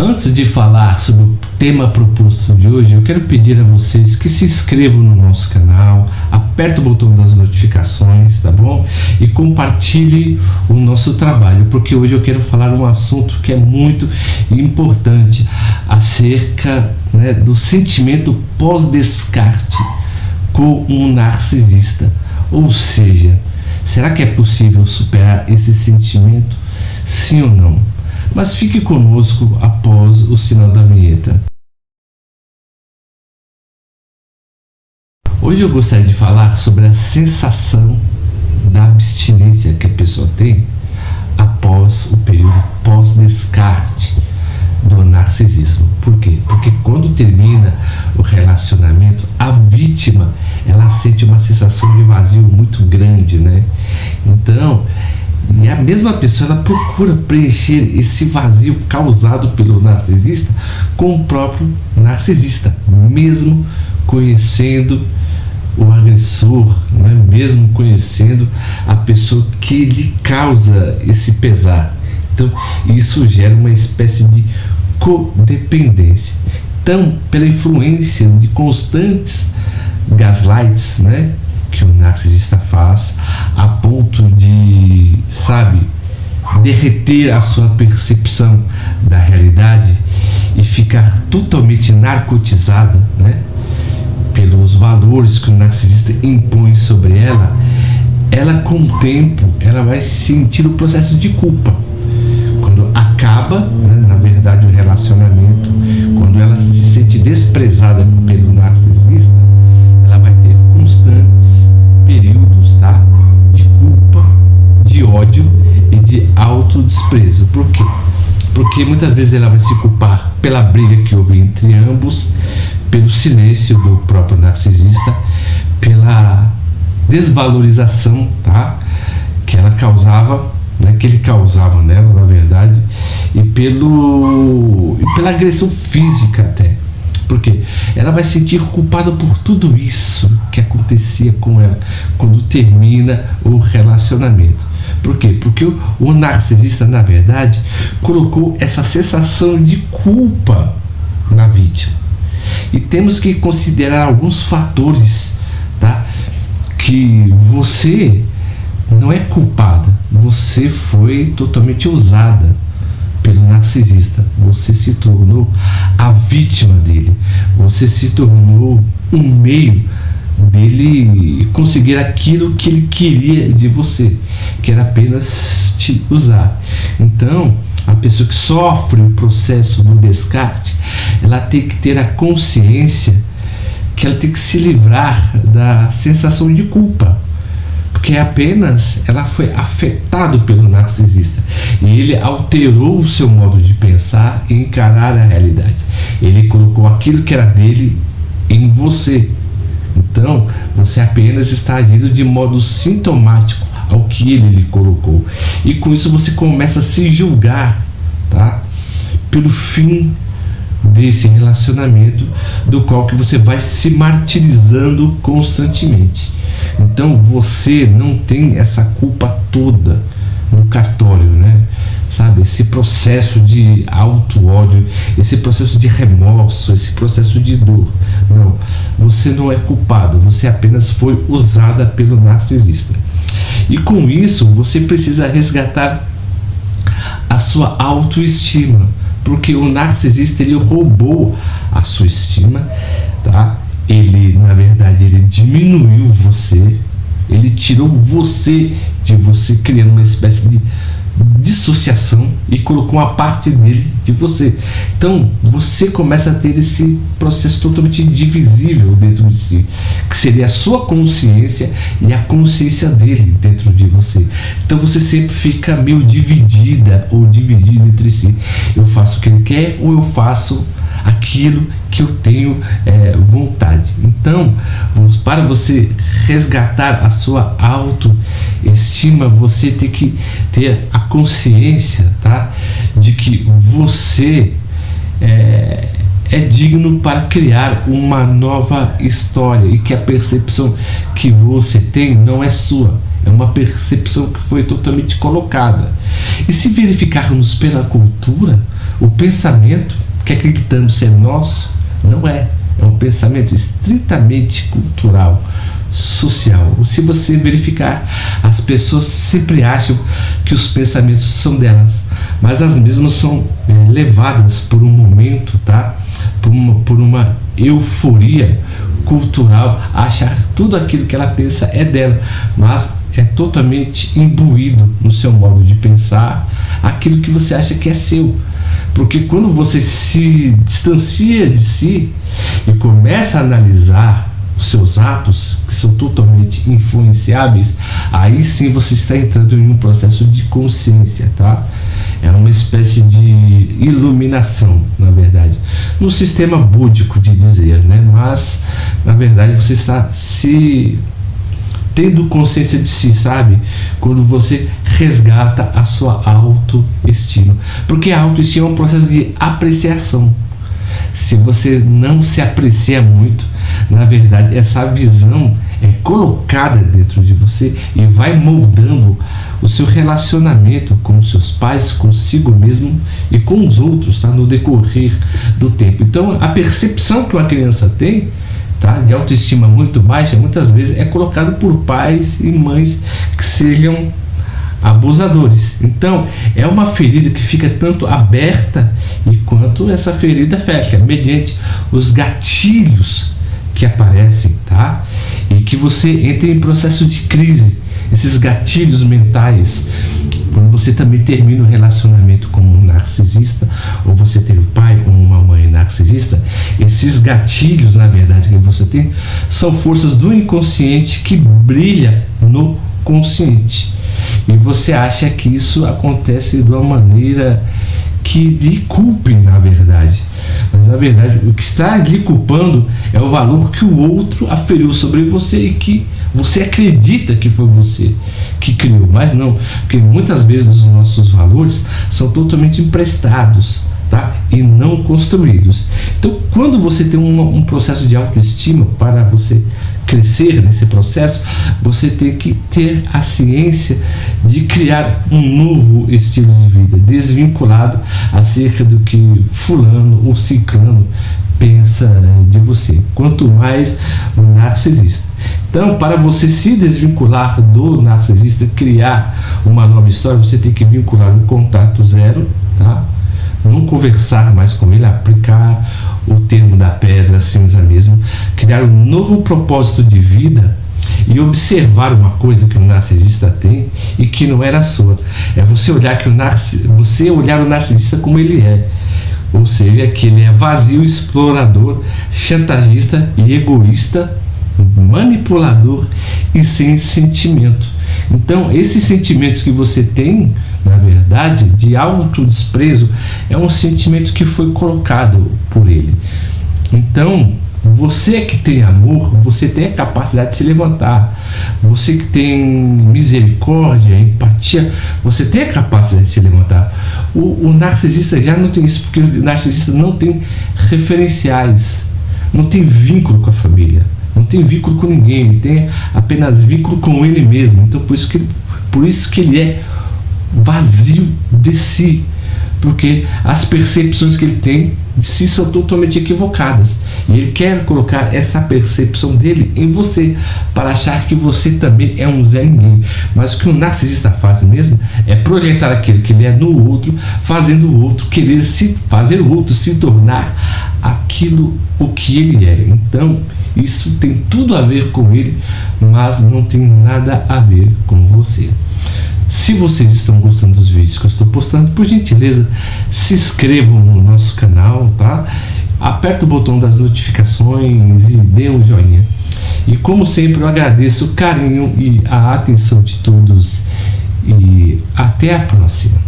Antes de falar sobre o tema proposto de hoje, eu quero pedir a vocês que se inscrevam no nosso canal, apertem o botão das notificações, tá bom? E compartilhem o nosso trabalho, porque hoje eu quero falar um assunto que é muito importante acerca, do sentimento pós-descarte com um narcisista. Ou seja, será que é possível superar esse sentimento? Sim ou não? Mas fique conosco após o sinal da vinheta. Hoje eu gostaria de falar sobre a sensação da abstinência que a pessoa tem após o período pós-descarte do narcisismo. Por quê? Porque quando termina o relacionamento, a vítima ela sente uma sensação de vazio muito grande, Então, e a mesma pessoa ela procura preencher esse vazio causado pelo narcisista com o próprio narcisista, mesmo conhecendo o agressor, mesmo conhecendo a pessoa que lhe causa esse pesar. Então, isso gera uma espécie de codependência. Então, pela influência de constantes gaslights, que o narcisista faz a ponto de, derreter a sua percepção da realidade e ficar totalmente narcotizada, pelos valores que o narcisista impõe sobre ela, ela com o tempo, ela vai sentir o processo de culpa. Quando acaba, na verdade, o relacionamento, quando ela se sente desprezada pelo narcisista, ela vai ter constantes períodos, de culpa, de ódio e de autodesprezo. Por quê? Porque muitas vezes ela vai se culpar pela briga que houve entre ambos, pelo silêncio do próprio narcisista, pela desvalorização, que ela causava, que ele causava nela, na verdade, e pela agressão física até. Porque ela vai se sentir culpada por tudo isso que acontecia com ela quando termina o relacionamento. Por quê? Porque o narcisista, na verdade, colocou essa sensação de culpa na vítima. E temos que considerar alguns fatores, que você não é culpada, você foi totalmente usada pelo narcisista, você se tornou a vítima dele, você se tornou um meio dele conseguir aquilo que ele queria de você, que era apenas te usar. Então, a pessoa que sofre o processo do descarte, ela tem que ter a consciência que ela tem que se livrar da sensação de culpa, porque apenas ela foi afetada pelo narcisista e ele alterou o seu modo de pensar e encarar a realidade. Ele colocou aquilo que era dele em você. Então, você apenas está agindo de modo sintomático ao que ele lhe colocou. E com isso você começa a se julgar, pelo fim desse relacionamento, do qual que você vai se martirizando constantemente. Então você não tem essa culpa toda no cartório, esse processo de auto-ódio, esse processo de remorso, esse processo de dor. Não, você não é culpado, você apenas foi usada pelo narcisista. E com isso você precisa resgatar a sua autoestima, porque o narcisista ele roubou a sua estima, Ele, na verdade, ele diminuiu você, ele tirou você de você, criando uma espécie de dissociação e colocou uma parte dele de você. Então você começa a ter esse processo totalmente divisível dentro de si, que seria a sua consciência e a consciência dele dentro de você. Então você sempre fica meio dividida ou dividido entre si. Eu faço o que ele quer ou eu faço aquilo que eu tenho vontade. Então, para você resgatar a sua autoestima, você tem que ter a consciência, de que você é digno para criar uma nova história e que a percepção que você tem não é sua, É uma percepção que foi totalmente colocada. E se verificarmos pela cultura, o pensamento que acreditamos ser nosso, não é. É um pensamento estritamente cultural, social. Se você verificar, as pessoas sempre acham que os pensamentos são delas, mas as mesmas são levadas por um momento, tá? Por uma euforia cultural, achar tudo aquilo que ela pensa é dela, mas é totalmente imbuído no seu modo de pensar aquilo que você acha que é seu. Porque quando você se distancia de si e começa a analisar os seus atos, que são totalmente influenciáveis, aí sim você está entrando em um processo de consciência, tá? É uma espécie de iluminação, na verdade, no sistema búdico de dizer, né? Mas na verdade você está se tendo consciência de si, sabe? Quando você resgata a sua autoestima, porque a autoestima é um processo de apreciação. Se você não se aprecia muito, na verdade essa visão é colocada dentro de você e vai moldando o seu relacionamento com os seus pais, consigo mesmo e com os outros, tá? No decorrer do tempo. Então a percepção que uma criança tem, tá, de autoestima muito baixa, muitas vezes é colocado por pais e mães que sejam abusadores. Então é uma ferida que fica tanto aberta e quanto essa ferida fecha, mediante os gatilhos que aparecem, tá? E que você entra em processo de crise. Esses gatilhos mentais, quando você também termina o relacionamento com um narcisista, ou você tem um pai ou uma mãe narcisista, esses gatilhos, na verdade, que você tem, são forças do inconsciente que brilha no consciente. E você acha que isso acontece de uma maneira que lhe culpe, na verdade. Mas na verdade o que está lhe culpando é o valor que o outro aferiu sobre você e que você acredita que foi você que criou, mas não, porque muitas vezes os nossos valores são totalmente emprestados, tá? E não construídos. Então quando você tem um processo de autoestima, para você crescer nesse processo, você tem que ter a ciência de criar um novo estilo de vida, desvinculado acerca do que fulano ou ciclano pensa de você, quanto mais o narcisista. Então, para você se desvincular do narcisista, criar uma nova história, você tem que vincular um contato zero, tá? Não conversar mais com ele, aplicar o termo da pedra cinza mesmo, criar um novo propósito de vida e observar uma coisa que o narcisista tem e que não era sua. É você olhar o narcisista como ele é, ou seja, que ele é vazio, explorador, chantagista e egoísta, manipulador e sem sentimento. Então esses sentimentos que você tem, na verdade, de autodesprezo, é um sentimento que foi colocado por ele. Então você que tem amor, você tem a capacidade de se levantar. Você que tem misericórdia, empatia, você tem a capacidade de se levantar. O narcisista já não tem isso, porque o narcisista não tem referenciais, não tem vínculo com a família, não tem vínculo com ninguém, ele tem apenas vínculo com ele mesmo. Então por isso que ele é vazio de si, porque as percepções que ele tem de si são totalmente equivocadas, e ele quer colocar essa percepção dele em você, para achar que você também é um Zé Ninguém. Mas o que o narcisista faz mesmo é projetar aquilo que ele é no outro, fazendo o outro querer fazer o outro se tornar aquilo o que ele é. Então isso tem tudo a ver com ele, mas não tem nada a ver com você. Se vocês estão gostando dos vídeos que eu estou postando, por gentileza, se inscrevam no nosso canal, tá? Aperta o botão das notificações e dê um joinha. E como sempre, eu agradeço o carinho e a atenção de todos. E até a próxima.